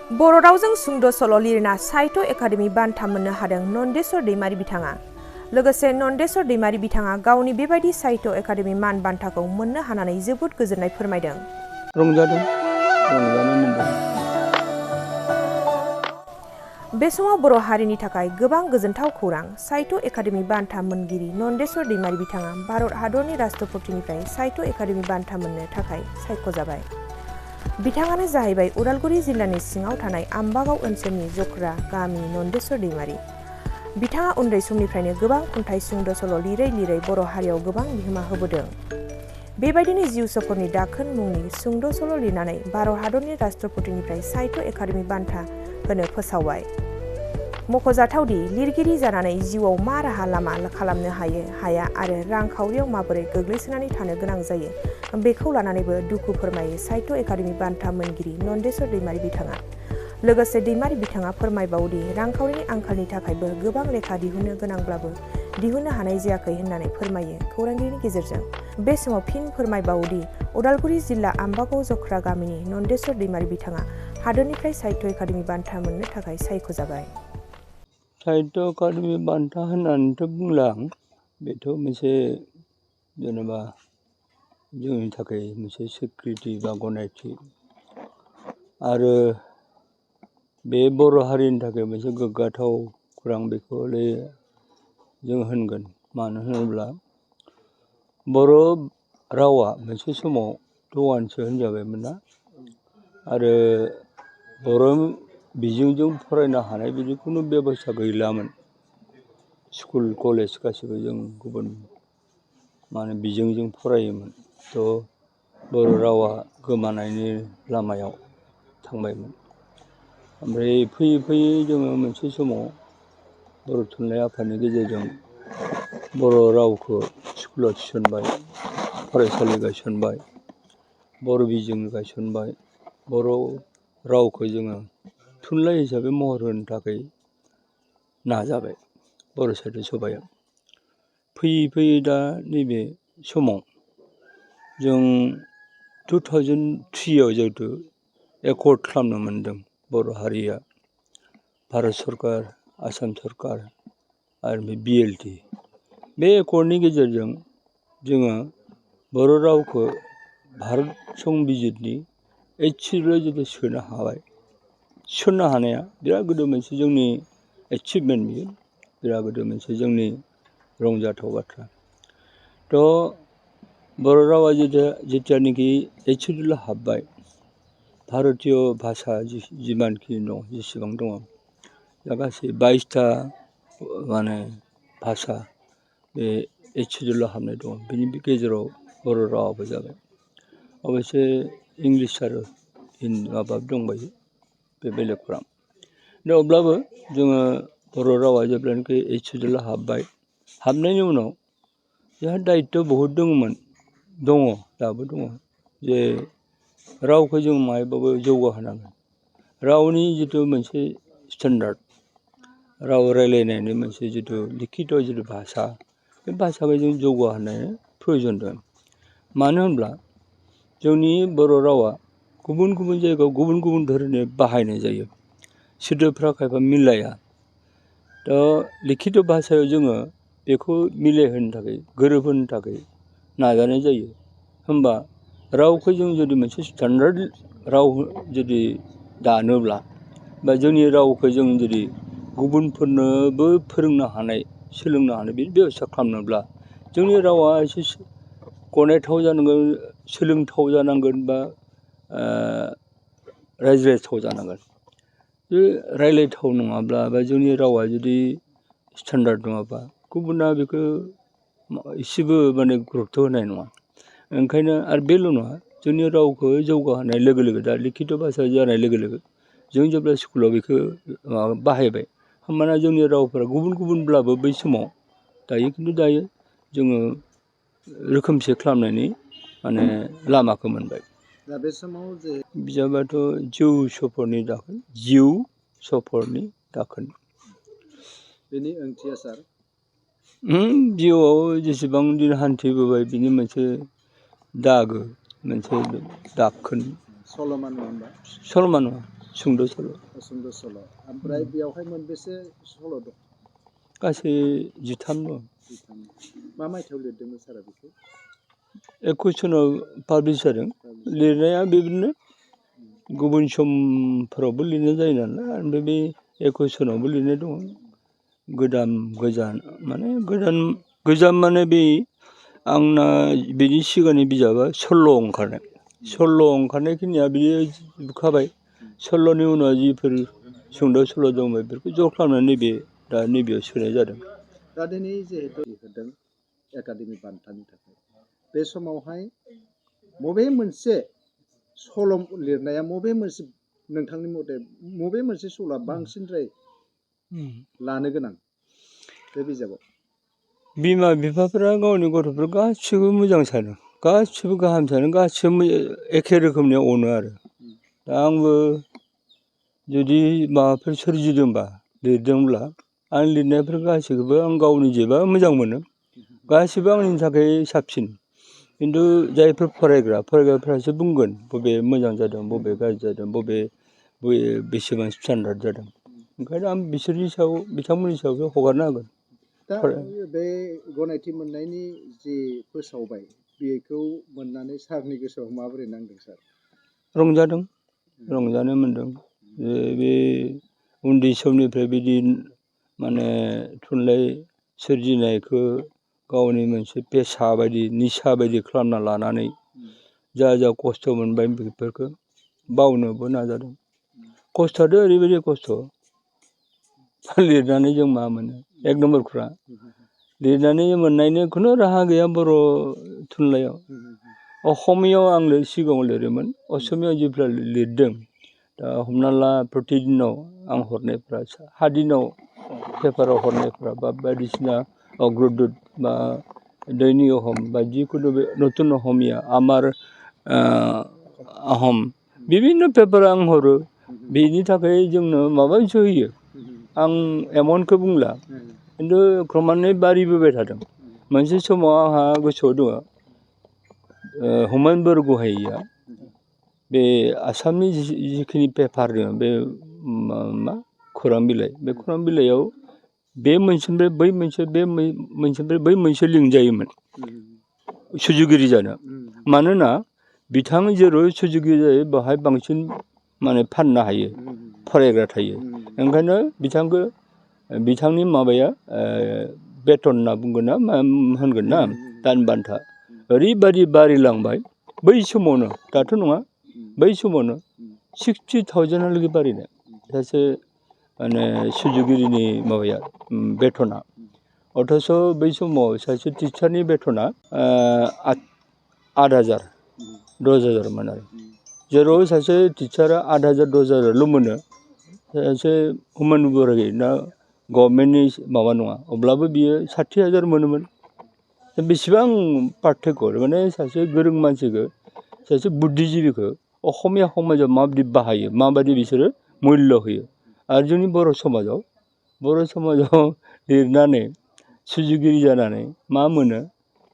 बर' रावजों सुंद' सल' लिरना साहित्य एकाडेमि बान्था मोननो हादों नन्देस्वर दैमारि बिथाङा। लोगोसे नन्देस्वर दैमारि बिथाङा गावनि बेबायदि साहित्य एकाडेमि मान बान्थाखौ मोननो हानानै जोबोद गोजोननाय फोरमायदों। रंजानो मोनदों। बे समाव बर' हारिनि थाखाय गोबां गोजोनथाव खौरां। साहित्य एकाडेमि बान्था मोनगिरि नन्देस्वर दैमारि बिथाङा भारत हादरनि राष्ट्रपतिनिफ्राय साहित्य एकाडेमि बान्था मोननो थाखाय सायख'जाबाय। बिथाङानो जाहैबाय उदालगुरि जिल्लानि सिङाव थानाय आम्बागाव ओनसोलनि जख्रा गामिनि नन्देस्वर दैमारि। बिथाङा उन्दै समनिफ्रायनो गोबां खन्थाइ सुंद' सल' लिरै लिरै बर' हारियाव गोबां बिहोमा होबोदों। बेबायदिनो जिउ सफरनि दाखोन मुंनि सुंद' सल' लिरनानै भारत हादरनि राष्ट्रपतिनिफ्राय साहित्य एकाडेमि बान्था होनो फोसावबाय। मख'जाथावदि लिरगिरि जानानै जिउआव मा राहा लामा खालामनो हाया आरो रांखावरियाव माबोरै गोग्लैसोनानै थानो गोनां जायो बेखौ लानानैबो दुखु फोरमायो साहित्य एकाडेमि बान्था मोनगिरि नन्देस्वर दैमारि बिथाङा। लोगोसे दैमारि बिथाङा फोरमायबावदि रांखावरिनि आंखालनि थाखायबो गोबां लेखा दिहुननो गोनांब्लाबो दिहुननो हानाय जायाखै होननानै फोरमायो खौरांगिरिनि गेजेरजों। बे समाव फिन फोरमायबावदि उदालगुरि जिल्ला आम्बागाव जख्रा गामिनि नन्देस्वर दैमारि बिथाङा हादोरनिफ्राय साहित्य एकाडेमि बान्था मोननो थाखाय सायख'जाबाय। साहित्य एकाडेमि बान्था होननानैथ' बुंला आं, बेथ' मोनसे जेनेबा जोंनि थाखाय मोनसे स्वीकृति बा गनायथि आरो बे बर' हारिनि थाखाय मोनसे गोग्गाथाव खौरां बेखौलाय जों होनगोन। मानो होनोब्ला बर' रावा मोनसे समाव दवानसो होनजाबायमोन ना, आरो बर' बिजोंजों फरायनो हानाय बिदि खुनु बेबस्था गैलामोन। स्कुल कलेज गासिबो जों गुबुन बिजोंजों फरायोमोन। थ' बर' रावा गोमानायनि लामायाव थांबायमोन। ओमफ्राय फैयै फैयै जोङो मोनसे समाव बर' थुनलाइ आफादनि गेजेरजों बर' रावखौ स्कुलाव थिसनबाय, फरायसालि गायसनबाय, बर' बिजों गायसनबाय। बर' रावखौ जोङो थुनलाइ हिसाबै महर होनो थाखाय नाजाबाय बर' साहित्य सभायाव। फैयै फैयै दा नैबे समाव जों 2003 जिहेथु एकर्ड खालामनो मोनदों बर' हारिया भारत सरकार, आसाम सरकार आरो BLT। बे एकर्डनि गेजेरजों जोङो बर' रावखौ भारत संबिजितनि 8th सिडुलाव जुदि सोनो हाबाय। थिसननो हानाया बिराद गिदिर मोनसे जोंनि एचिभमेन्ट, बियो बिराद गिदिर मोनसे जोंनि रंजाथाव बाथ्रा। थ' बर' रावा जेथियानोखि 8th सिडुलाव हाबबाय, भारतीय भाषा जिमानखि दं, जेसेबां दङ, दा गासै 22टा भाषा बे 8th सिडुलाव हाबनाय दङ। बेनि गेजेराव बर' रावाबो जाबाय। अबयसे इंलिस आरो माबा दंबायो, बे बेलेग खौरां। दा अब्लाबो जोङो बर' रावा जेब्लानाखि 8th सिडुलाव हाबबाय, हाबनायनि उनाव जोंहा दायित्य बहुद दङमोन, दङ, दाबो दङ, जे रावखौ जों माहायबाबो जौगाहोनांगोन। रावनि जिथु मोनसे स्टेन्डार्ड, राव रायलायनायनि मोनसे जिथु लिखित जिथु भाषा, बे भाषाखौ जों जौगाहोनायनि प्रयजन दं। मानो होनब्ला जोंनि बर' रावा गुबुन गुबुन जायगायाव गुबुन गुबुन धोरोमनि बाहायनाय जायो। सोदोबफ्रा खायफा मिलाया। दा लिखित भाषायाव जोङो बेखौ मिलायहोनो थाखाय, गोरोबहोनो थाखाय नाजानाय जायो। होमबा रावखौ जों जुदि मोनसे स्टेन्डार्ड राव जुदि दानोब्ला, बा जोंनि रावखौ जों जुदि गुबुनफोरनोबो फोरोंनो हानाय, सोलोंनो हानाय बिदि बेब'स्था खालामनोब्ला जोंनि रावा एसे गनायथाव जानांगोन, सोलोंथाव जानांगोन, बा रायज्लायथाव जानांगोन। बे रायज्लायथाव नङाब्ला, बा जोंनि रावा जुदि स्टेन्डार्ड नङाबा, गुबुना बेखौ एसेबो गुरुत्त' होनाय नङा। ओंखायनो आरो बेल' नङा, जोंनि रावखौ जौगाहोनाय लोगो लोगो, दा लिखित भाषा जानाय लोगो लोगो जों जेब्ला स्कुलाव बेखौ बाहायबाय, होमबाना जोंनि रावफोरा गुबुन गुबुनब्लाबो बै समाव, दायो खिन्थु दायो जोङो रोखोमसे खालामनायनि लामाखौ मोनबाय। दा बे समाव जे बिजाबाथ' जिउ सफरनि दाखोन, जिउ सफरनि दाखोन। बेनि ओंथिया सार? जिउआव जेसेबां दिन हान्थिबोबाय बिनि मोनसे दागो, मोनसे दाखोन। सल'मा नङा होनबा? सल'मा नङा, सुंद' सल' सुंद' सल' ओमफ्राय बेयावहाय मोनबेसे सल' दं? गासै 13 दं। मा मायथाइयाव लिरदोंमोन सारा बेखौ? 21 सनाव पाब्लिस जादों। लिरनाया बेबायदिनो गुबुन समफोरावबो लिरनाय जायो नालाय, ओमफ्राय बे 21 सनावबो लिरनाय दङ। गोदान माने बे आंना बिनि सिगांनि बिजाबा 16 ओंखारनाय। 16 ओंखारनायखिनिया बियो जोबखाबाय। 16नि उनाव जिफोर सुंद' सल' दं बेफोरखौ ज' खालामनानै दा नैबेयाव सोनाय जादों। दा दिनै जिहेतु होदों एकाडेमि बान्थानि थाखाय, बे समावहाय बबे मोनसे सल' लिरनाया नोंथांनि मथे बबे मोनसे सल'आ बांसिनद्राय लानो गोनां बे बिजाबाव? बिमा बिफाफोरा गावनि गथ'फोर गासिबो मोजां सानो, गासिबो गाहाम सानो, गासिबो एखे रोखोमनि अनो आरो। दा आंबो जुदि माबाफोर सोरजिदोंबा लिरदोंब्ला आं लिरनायफोर गासैखौबो आं गावनि जेबा मोजां मोनो, गासिबो आंनि थाखाय साबसिन। खिन्थु जायफोर फरायग्राफ्रासो बुंगोन बबे मोजां जादों, बबे गाज्रि जादों, बबे बेसेबां स्टेन्डार्ड जादों। ओंखायनो आं बिथांमोननि सायावसो हगारना होगोन। दा बे गनायथि मोननायनि जि फोसावबाय बेखौ मोननानै सारनि गोसोआव माबोरै नांदों सार? रंजानाय मोन्दों। बे उन्दै समनिफ्राय बिदि माने थुनलाइ सोरजिनायखौ गावनि मोनसे पेसा बायदि, निसा बायदि खालामना लानानै जा खस्थ' मोनबाय बेफोरखौ बावनोबो नाजादों। खस्थ'आथ' ओरैबायदि खस्थ', लिरनानै जों मा मोनो? 1 नम्बरफ्रा लिरनानै मोननायनि खुनु राहा गैया बर' थुनलाइयाव। असमियाव आं सिगाङाव लिरोमोन, असमियाव जेब्ला लिरदों, दा हमना ला प्रतिदिनाव आं हरनायफ्रा 7 दिनाव पेपाराव हरनायफ्रा बा बायदिसिना अग्रदुत बा दैनिक अहम बा जिखुनु बे नतुन अहमिया, आमार आहम, बिभिन्न पेपार आं हरो। बेनि थाखाय जोंनो माबा मोनसे होयो। आं एमाउन्टखौ बुंला, खिन्थु क्रमान्वयै बारिबोबाय थादों। मोनसे समाव आंहा गोसोआव दङ, हुमायुन बरग'हाइया बे आसामनि जिखिनि पेपार दङ, बे खौरां बिलाइ, बे खौरां बिलाइयाव बे मोनसेनिफ्राय बै मोनसे, बे मोनसेनिफ्राय बै मोनसे लिंक जायोमोन सुजुगिरि जानो। मानोना बिथां जेराव सुजुगिरि जायो बेवहाय बांसिन माने फाननो हायो, फरायग्रा थायो। ओंखायनो बिथांनि माबाया बेथन होनना बुंगोन ना मा होनगोन ना, दान बान्था ओरैबादि बारिलांबाय बै समावनो, दाथ' नङा, बै समावनो 60,000हालागै बारिनाय सासे माने सुजुगिरिनि माबाया बेथना। अथ'स' बै समाव सासे टिचारनि बेथना 8,000, 10,000मोन आरो। जेराव सासे टिचारा 8,000, 10,000ल' मोनो, सासे हुमायुन बरग'हाइया गभर्नमेन्टनि माबा नङा, अब्लाबो बियो 60,000 मोनोमोन। बेसेबां पार्थक्य, माने सासे गोरों मानसिखौ, सासे बुद्धिजिबिखौ असमिया समाजाव माबायदि बाहायो, माबायदि बिसोरो मुल्य होयो। आरो जोंनि बर' समाजाव लिरनानै सुजुगिरि जानानै मा मोनो,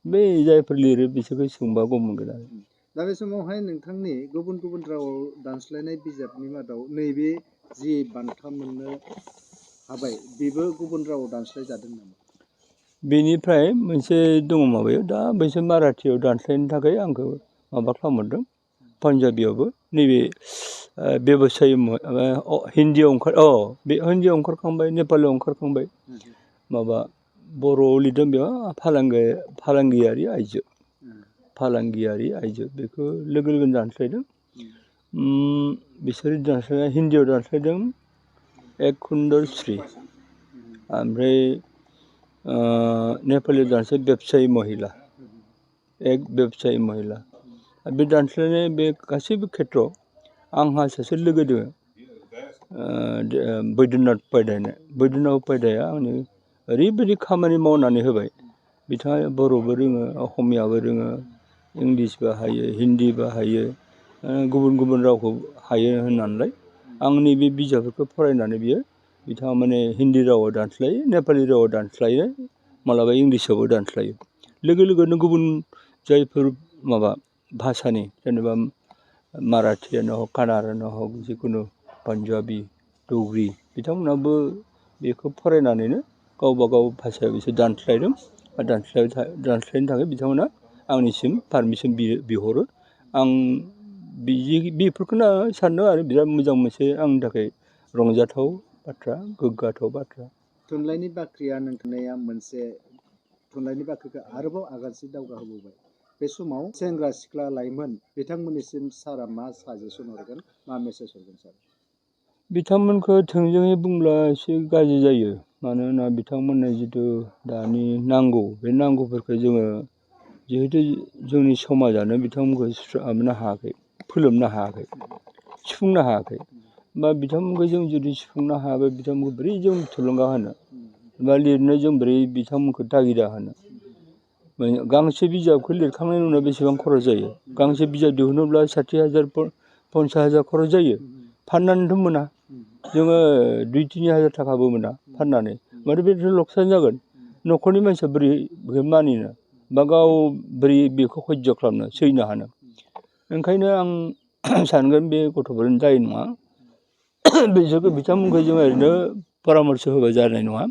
बे जायफोर लिरो बिसोरखौ सोंबा गम मोनगोन आरो। दा बे समावहाय नोंथांनि गुबुन गुबुन रावाव दानस्लायनाय बिजाबनि मादाव नैबे जि बान्था मोननो हाबाय, बेबो गुबुन रावाव दानस्लाय जादों नामा? बेनिफ्राय मोनसे दङ माबायाव, दा बैसोर माराठीयाव दानस्लायनो थाखाय आंखौ माबा खालामहरदों, पान्जाबियावबो नैबे बेबसाय हिन्दीयाव बे हिन्दीयाव ओंखारखांबाय, नेपालियाव ओंखारखांबाय। माबा बर'आव लिरदों बेयाव फालांगियारि आइजो, बेखौ लोगो लोगोनो दानस्लायदों। बिसोर दानस्लायनाय हिन्दीयाव दानस्लायदों एक सुन्दर स्त्री, ओमफ्राय नेपालियाव दानस्लायदों बेबसायी महिला, एक बेबसायी महिला। बे दानस्लायनाय बे गासैबो खेथ्रआव आंहा सासे लोगो दङ, बैद्यनाथ उपाध्याया आंनो ओरैबायदि खामानि मावनानै होबाय। बिथाङा बर'बो रोङो, असमियाबो रोङो, इंलिसबो हायो, हिन्दीबो हायो, गुबुन गुबुन रावखौ हायो होननानैलाय आंनि बे बिजाबफोरखौ फरायनानै बिथाङा माने हिन्दी रावाव दानस्लायो, नेपालि रावाव दानस्लायो, मालाबा इंलिसावबो दानस्लायो। लोगो लोगोनो गुबुन जायफोर माबा भाषानि, जेनेबा माराठीयानो हक, कान्नाड़ानो हक, जिखुनु पान्जाबी डग्रि बिथांमोनाबो बेखौ फरायनानैनो गावबा गाव भाषायाव बिसोर दानस्लायदों दानस्लायनो थाखाय बिथांमोना आंनिसिम पारमिसन बिहरो आं बेफोरखौनो सानदों आरो बिराद मोजां मोनसे आंनि थाखाय रंजाथाव बाथ्रा गोग्गाथाव बाथ्रा थुनलाइनि बाख्रिया नोंथांनिया मोनसे थुनलाइनि बाख्रिखौ आरोबाव आगानसे दावगाहोबोबाय बे समाव सेंग्रा सिख्ला लाइमोन बिथांमोननिसिम सारा मा साजेसन हरगोन मा मेसेज हरगोन सार बिथांमोनखौ थोंजोङै बुंब्ला एसे गाज्रि जायो मानोना बिथांमोननो जिथु दानि नांगौ बे नांगौफोरखौ जोङो जिहेतु जोंनि समाजानो बिथांमोनखौ माबानो हायाखै फोलोमनो हायाखै सुफुंनो हायाखै बा बिथांमोनखौ जों जुदि सुफुंनो हायाबा बिथांमोनखौ बोरै जों थुलुंगा होनो बा लिरनो जों बोरै बिथांमोनखौ तागिदा होनो गांसे बिजाबखौ लिरखांनायनि उनाव बेसेबां खरस जायो गांसे बिजाब दिहुनोब्ला 60,000 50,000 खरस जायो फाननानैथ' मोना जोङो 2-3 हाजार थाखाबो मोना फाननानै माने बे लकसान जागोन न'खरनि मानसिया बोरै बेखौ मानिनो बा गाव बोरै बेखौ सयज' खालामनो सैनो हानो ओंखायनो आं सानगोन बे गथ'फोरनि दाय नङा बिसोरखौ बिथांमोनखौ जों ओरैनो परामर्स होबा जानाय नङा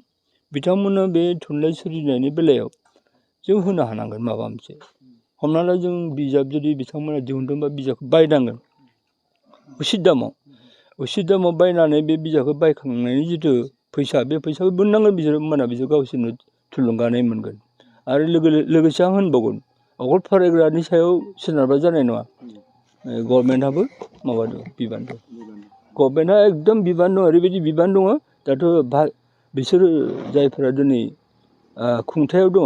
बिथांमोननो बे थुनलाइ सोरजिनायनि बेलायाव जों होनो हानांगोन माबा मोनसे हमना ला जों बिजाब जुदि बिथांमोना दिहुनदोंबा बिजाबखौ बायनांगोन उसित दामाव बायनानै बे बिजाबखौ बायखांनायनि जिथु फैसा बे फैसाखौ मोननांगोन बिसोर होमबाना बिसोर गावसोरनो थुलुंगानाय मोनगोन आरो लोगोसे आं होनबावगोन अकल फरायग्रानि सायाव सोनारबा जानाय नङा गभर्नमेन्टआबो माबा दं बिबान दं गभर्नमेन्टआ एकदम बिबान दं ओरैबायदि बिबान दङ दाथ' बिसोरो जायफोरा दिनै खुंथायाव दङ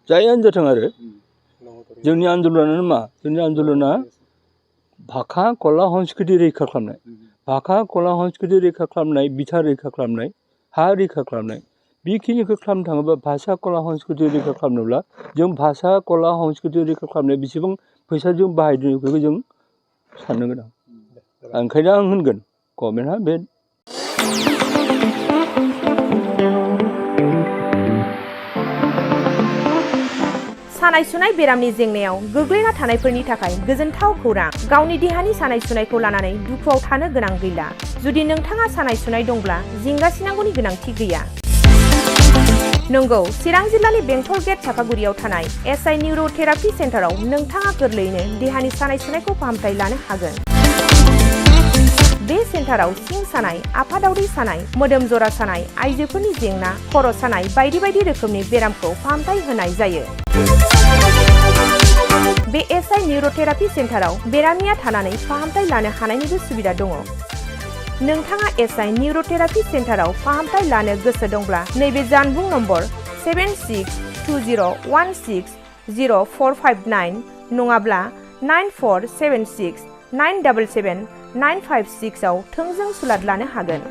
जायानो जाथों आरो जोंनि आन्दलनानो मा जोंनि आन्दलना भाषा कला संस्कृति रैखा खालामनाय भाषा कला संस्कृति रैखा खालामनाय बिथा रैखा खालामनाय हा रैखा खालामनाय बेखिनिखौ खालामनो थाङोबा भाषा कला संस्कृति रैखा खालामनोब्ला जों भाषा कला संस्कृति रैखा खालामनाय बेसेबां फैसा जों बाहायदों बेखौ जों साननो गोनां ओंखायनो आं होनगोन गभर्नमेन्टआ बे सानाय सुनाय बेरामनि जेंनायाव गोग्लैना थानायफोरनि थाखाय गोजोनथाव खौरां गावनि देहानि सानाय सुनायखौ लानानै दुखुआव थानो गोनां गैला जुदि नोंथाङा सानाय सुनाय दंब्ला जिंगासिनांगौनि गोनांथि गैया नंगौ चिरां जिल्लानि बेंटल गेट चापागुरियाव थानाय एसआइ निउर'थेरापि सेन्टाराव नोंथाङा गोरलैयैनो देहानि सानाय सुनायखौ फाहामथाय लानो हागोन बे सेन्टाराव सिं सानाय आफादावरि सानाय मोदोम जरा सानाय आइजोफोरनि जेंना खर' सानाय बायदि बायदि रोखोमनि बेरामखौ फाहामथाय होनाय जायो बे एसआइ निउर'थेरापि सेन्टाराव बेरामिया थानानै फाहामथाय लानो हानायनिबो सुबिदा दङ नोंथाङा एसआइ निउर'थेरापि सेन्टाराव फाहामथाय लानो गोसो दंब्ला नैबे जानबुं नम्बर 7620160459 नङाब्ला 9476977956 आव थोंजों सुलाद लानो हागोन